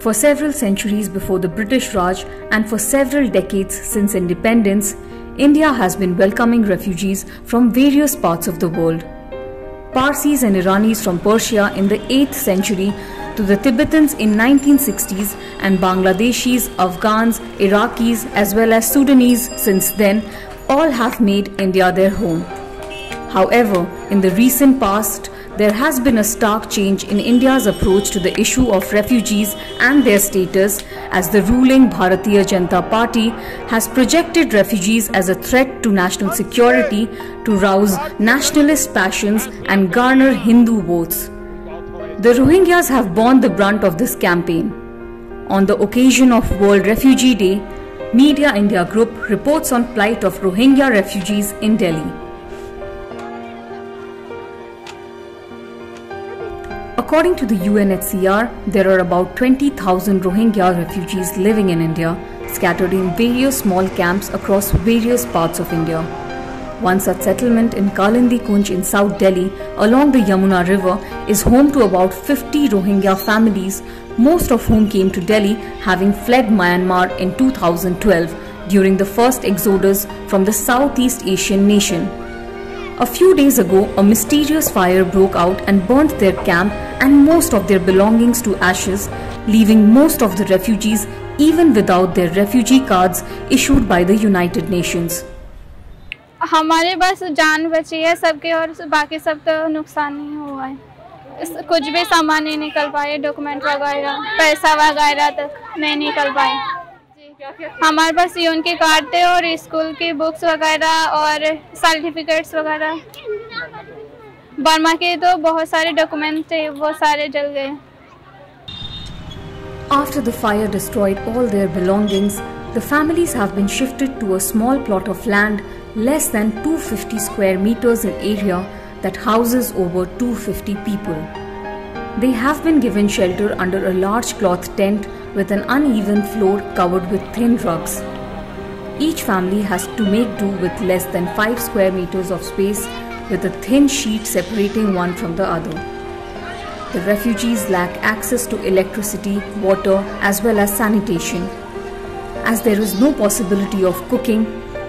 For several centuries before the British Raj and for several decades since independence, India has been welcoming refugees from various parts of the world. Parsis and Iranis from Persia in the 8th century to the Tibetans in 1960s and Bangladeshis, Afghans, Iraqis as well as Sudanese since then all have made India their home. However, in the recent past, there has been a stark change in India's approach to the issue of refugees and their status as the ruling Bharatiya Janata Party has projected refugees as a threat to national security to rouse nationalist passions and garner Hindu votes. The Rohingyas have borne the brunt of this campaign. On the occasion of World Refugee Day, Media India Group reports on plight of Rohingya refugees in Delhi. According to the UNHCR, there are about 20,000 Rohingya refugees living in India, scattered in various small camps across various parts of India. One such settlement in Kalindi Kunj in South Delhi along the Yamuna River is home to about 50 Rohingya families, most of whom came to Delhi having fled Myanmar in 2012 during the first exodus from the Southeast Asian nation. A few days ago, a mysterious fire broke out and burnt their camp and most of their belongings to ashes, leaving most of the refugees even without their refugee cards issued by the United Nations. हमारे बस जान बची है सबके और बाकी सब तो नुकसान नहीं हुआ है। कुछ भी सामान नहीं निकल पाए, डॉक्यूमेंट वगैरह, पैसा वगैरह तक नहीं निकल पाए। हमारे पास यून के कार्ड थे और स्कूल की बुक्स वगैरह और सर्टिफिकेट्स वगैरह। बर्मा के तो बहुत सारे डॉक्यूमेंट थे, वो सारे जल गए। After the fire destroyed all their belongings, the families have been shifted to a small plot of land less than 250 square meters in area that houses over 250 people. They have been given shelter under a large cloth tent with an uneven floor covered with thin rugs. Each family has to make do with less than 5 square meters of space with a thin sheet separating one from the other. The refugees lack access to electricity, water as well as sanitation. As there is no possibility of cooking,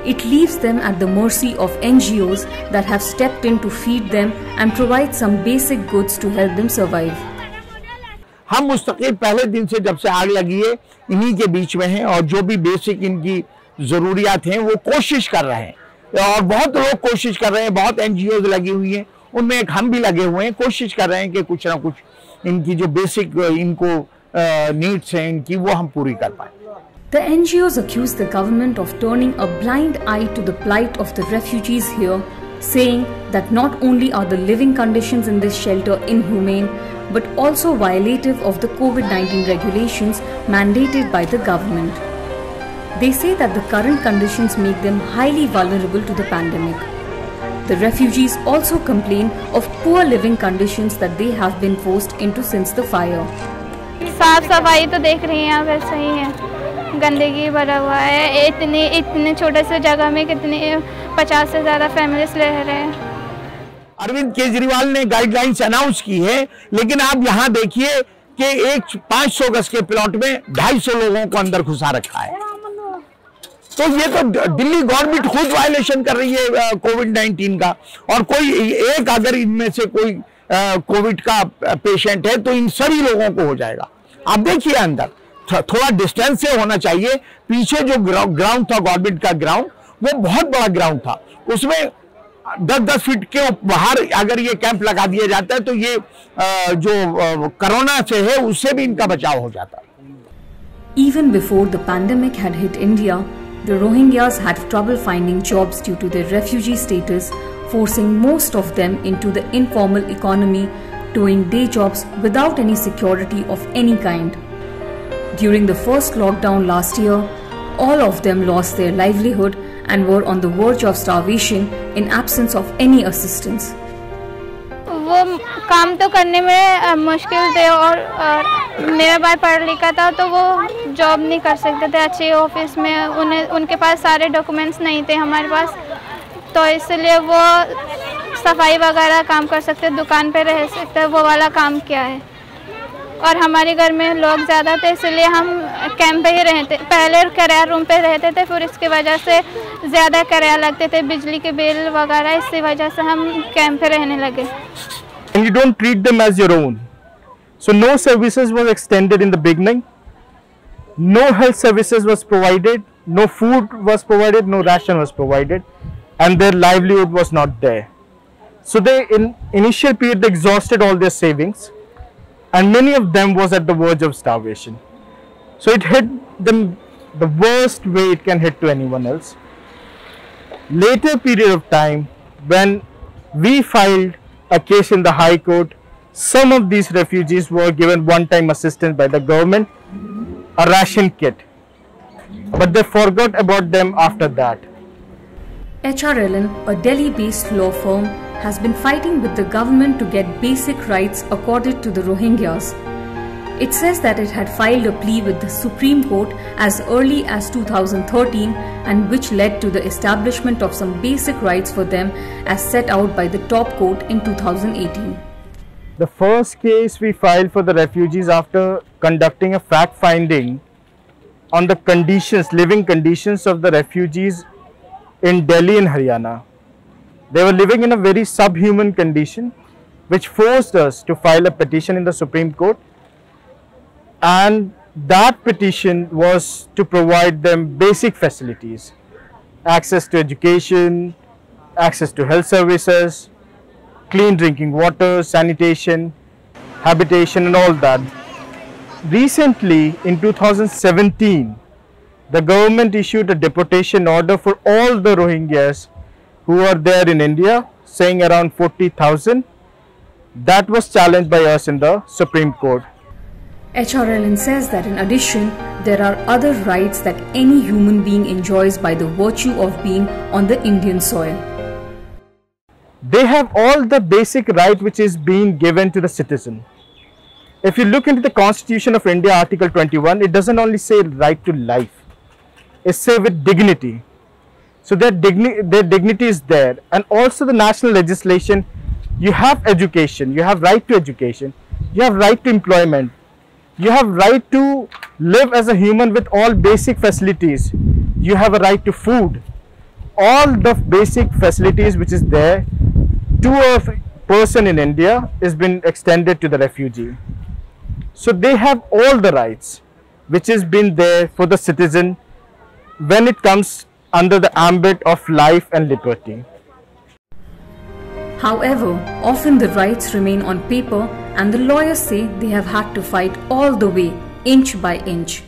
it leaves them at the mercy of NGOs that have stepped in to feed them and provide some basic goods to help them survive. हम मुस्तकिल पहले दिन से जब से आग लगी है इन्हीं के बीच में हैं और जो भी बेसिक इनकी ज़रूरियात हैं वो कोशिश कर रहे हैं और बहुत लोग कोशिश कर रहे हैं, बहुत NGOs लगी हुई हैं, उनमें एक हम भी लगे हुए हैं, कोशिश कर रहे हैं कि कुछ ना कुछ इनकी जो बेसिक इनको नीड्स हैं इनकी वो हम पूरी कर पाएं। The NGOs accuse the government of turning a blind eye to the plight of the refugees here, saying that not only are the living conditions in this shelter inhumane, but also violative of the COVID-19 regulations mandated by the government. They say that the current conditions make them highly vulnerable to the pandemic. The refugees also complain of poor living conditions that they have been forced into since the fire. साफ सफाई तो देख रही हैं वैसे ही है, गंदगी भरा हुआ है। इतने छोटे से जगह में कितने 50 से ज़्यादा फैमिलीज रह रहे हैं। अरविंद केजरीवाल ने गाइडलाइंस अनाउंस की है, लेकिन आप यहाँ देखिए कि एक 500 गज के प्लॉट में 250 लोगों को अंदर घुसा रखा है। तो ये तो दिल्ली गवर्नमेंट खुद वायलेशन कर रही है कोविड-19 का, और कोई एक अगर इनमें से कोई कोविड का पेशेंट है तो इन सभी लोगों को हो जाएगा। आप देखिए अंदर थोड़ा डिस्टेंस से होना चाहिए। पीछे जो ग्राउंड था गवर्नमेंट का ग्राउंड, वो बहुत बड़ा ग्राउंड था, उसमें 10-10 फीट के बाहर अगर ये कैंप लगा दिया जाता है तो ये जो कोरोना से है उससे भी इनका बचाव हो जाता। Even before the pandemic had hit India, the Rohingyas had trouble finding jobs due to their refugee status, forcing most of them into the informal economy, doing day jobs without any security of any kind. During the first lockdown last year, all of them lost their livelihood and were on the verge of starvation in absence of any assistance. वो काम तो करने में मुश्किल थे और मेरा भाई पढ़ा लिखा था तो वो जॉब नहीं कर सकते थे अच्छे ऑफिस में, उनके पास सारे डॉक्यूमेंट्स नहीं थे हमारे पास, तो इसलिए वो सफाई वगैरह काम कर सकते, दुकान पे रह सकते, वो वाला काम किया है। और हमारे घर में लोग ज़्यादा थे, इसलिए हम कैंप पे ही रहते। पहले किराया रूम पे रहते थे, फिर इसकी वजह से ज़्यादा किराया लगते थे, बिजली के बिल वगैरह, इसी वजह से हम कैंप पे रहने लगे। And you don't treat them as your own. So no services was extended in the beginning. No health services was provided. No food was provided. No ration was provided, and their livelihood was not there. So they, in initial period, they exhausted all their savings, and many of them was at the verge of starvation. So it hit them the worst way it can hit to anyone else. Later period of time, when we filed a case in the High Court, some of these refugees were given one-time assistance by the government, a ration kit, but they forgot about them after that. HRLN, a Delhi-based law firm, has been fighting with the government to get basic rights accorded to the Rohingyas. It says that it had filed a plea with the Supreme Court as early as 2013, and which led to the establishment of some basic rights for them as set out by the top court in 2018. The first case we filed for the refugees after conducting a fact finding on the conditions, living conditions of the refugees in Delhi and Haryana. They were living in a very subhuman condition, which forced us to file a petition in the Supreme Court. And that petition was to provide them basic facilities, access to education, access to health services, clean drinking water, sanitation, habitation and all that. Recently, in 2017, the government issued a deportation order for all the Rohingyas who are there in India, saying around 40,000. That was challenged by us in the Supreme Court. HRLN says that in addition, there are other rights that any human being enjoys by the virtue of being on the Indian soil. They have all the basic right which is being given to the citizen. If you look into the Constitution of India, Article 21, it doesn't only say right to life, it says with dignity. So their dignity is there. And also the national legislation, you have education, you have right to education, you have right to employment, you have right to live as a human with all basic facilities, you have a right to food. All the basic facilities which is there to a person in India is been extended to the refugee. So they have all the rights which has been there for the citizen when it comes under the ambit of life and liberty. However, often the rights remain on paper, and the lawyers say they have had to fight all the way, inch by inch.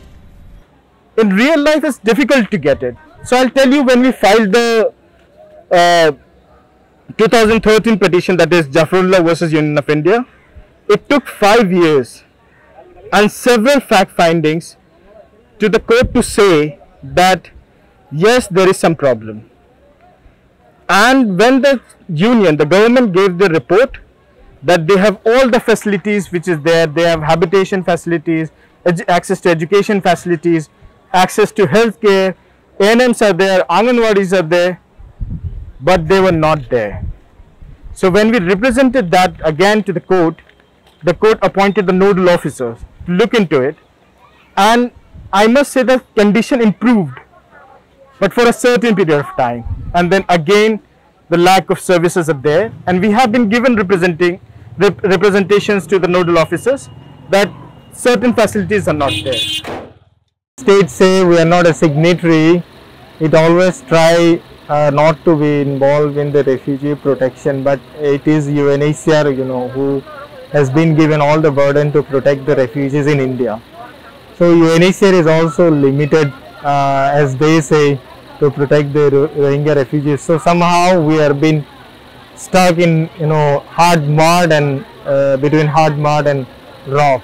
In real life, it's difficult to get it. So I'll tell you, when we filed the 2013 petition, that is Jafarullah versus Union of India, it took 5 years and several fact findings to the court to say that yes, there is some problem. And when the union, the government gave the report that they have all the facilities which is there, they have habitation facilities, access to education facilities, access to health care, ANMs are there, Anganwadis are there, but they were not there. So when we represented that again to the court appointed the nodal officers to look into it, and I must say the condition improved, but for a certain period of time, and then again the lack of services are there, and we have been given representations to the nodal officers that certain facilities are not there. States say we are not a signatory, it always try not to be involved in the refugee protection, but it is UNHCR, who has been given all the burden to protect the refugees in India. So UNHCR is also limited, as they say, to protect the Rohingya refugees. So somehow we are being stuck in hard mud and between hard mud and rock.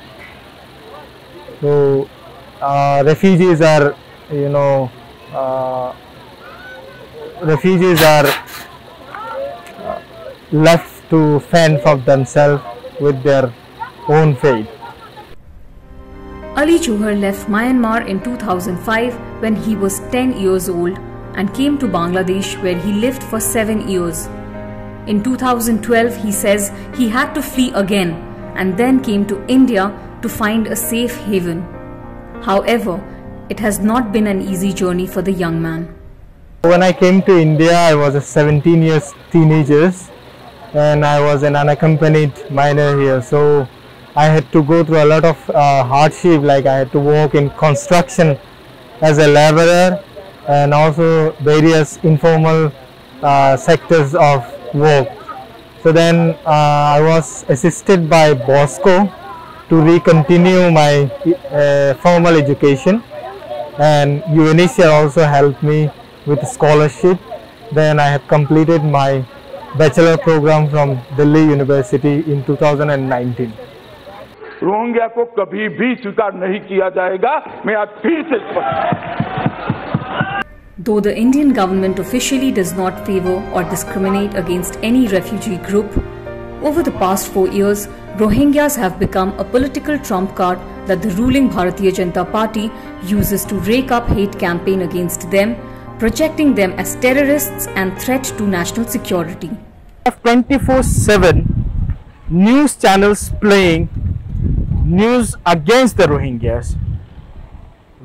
So refugees are left to fend for themselves with their own fate. Ali Johar left Myanmar in 2005 when he was 10 years old and came to Bangladesh, where he lived for 7 years. In 2012, he says he had to flee again and then came to India to find a safe haven. However, it has not been an easy journey for the young man. When I came to India, I was a 17 years teenager and I was an unaccompanied minor here. So I had to go through a lot of hardship, like I had to work in construction as a laborer and also various informal sectors of work. So then I was assisted by Bosco to recontinue my formal education, and UNHCR also helped me with a scholarship. Then I have completed my bachelor program from Delhi University in 2019. Rohingya को कभी भी स्वीकार नहीं किया जाएगा, मैं आज फिर से Though the Indian government officially does not favor or discriminate against any refugee group, over the past 4 years, Rohingyas have become a political trump card that the ruling Bharatiya Janata Party uses to rake up hate campaign against them, projecting them as terrorists and threat to national security. 24/7 news channels playing news against the Rohingyas,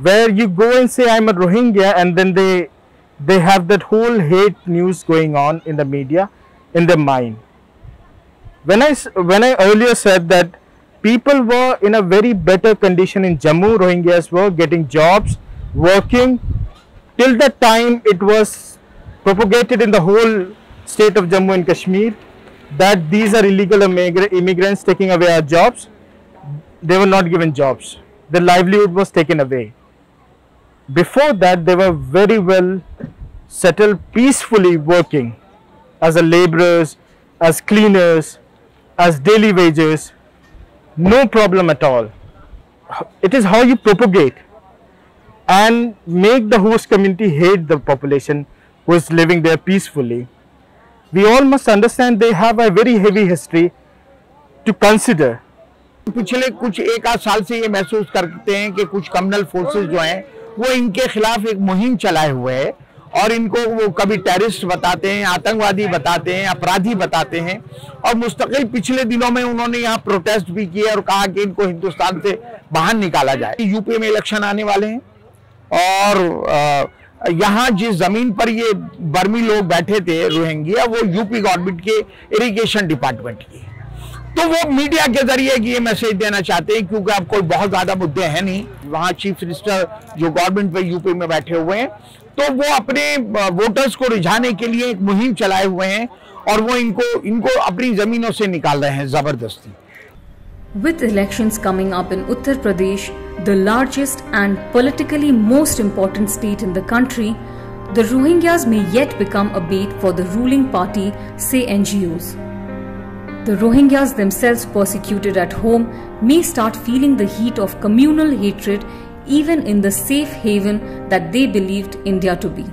where you go and say I'm a Rohingya, and then they have that whole hate news going on in the media, in their mind. When I earlier said that people were in a very better condition in Jammu, Rohingyas were getting jobs, working, till the time it was propagated in the whole state of Jammu and Kashmir that these are illegal immigrants taking away our jobs. They were not given jobs. Their livelihood was taken away. Before that, they were very well settled, peacefully working as a laborers, as cleaners, as daily wages, no problem at all. It is how you propagate and make the host community hate the population who is living there peacefully. We all must understand they have a very heavy history to consider. पिछले कुछ एक आध साल से ये महसूस करते हैं कि कुछ कम्युनल फोर्सेस जो हैं वो इनके खिलाफ एक मुहिम चलाए हुए हैं और इनको वो कभी टेररिस्ट बताते हैं, आतंकवादी बताते हैं, अपराधी बताते हैं। और मुस्तकिल पिछले दिनों में उन्होंने यहाँ प्रोटेस्ट भी किए और कहा कि इनको हिंदुस्तान से बाहर निकाला जाए। यूपी में इलेक्शन आने वाले हैं और यहाँ जिस जमीन पर ये बर्मी लोग बैठे थे रोहिंग्या, वो यूपी गवर्नमेंट के इरिगेशन डिपार्टमेंट की। तो वो मीडिया के जरिए ये मैसेज देना चाहते हैं, क्योंकि अब कोई बहुत ज्यादा मुद्दे हैं नहीं। वहाँ चीफ मिनिस्टर जो गवर्नमेंट पे यूपी में बैठे हुए हैं, तो वो अपने वोटर्स को रिझाने के लिए एक मुहिम चलाए हुए हैं और वो इनको अपनी जमीनों से निकाल रहे हैं जबरदस्ती। With elections coming up in Uttar Pradesh, the largest and politically most important state in the country, the Rohingyas may yet become a bait for the ruling party, say NGOs. The Rohingyas themselves persecuted at home may start feeling the heat of communal hatred even in the safe haven that they believed India to be.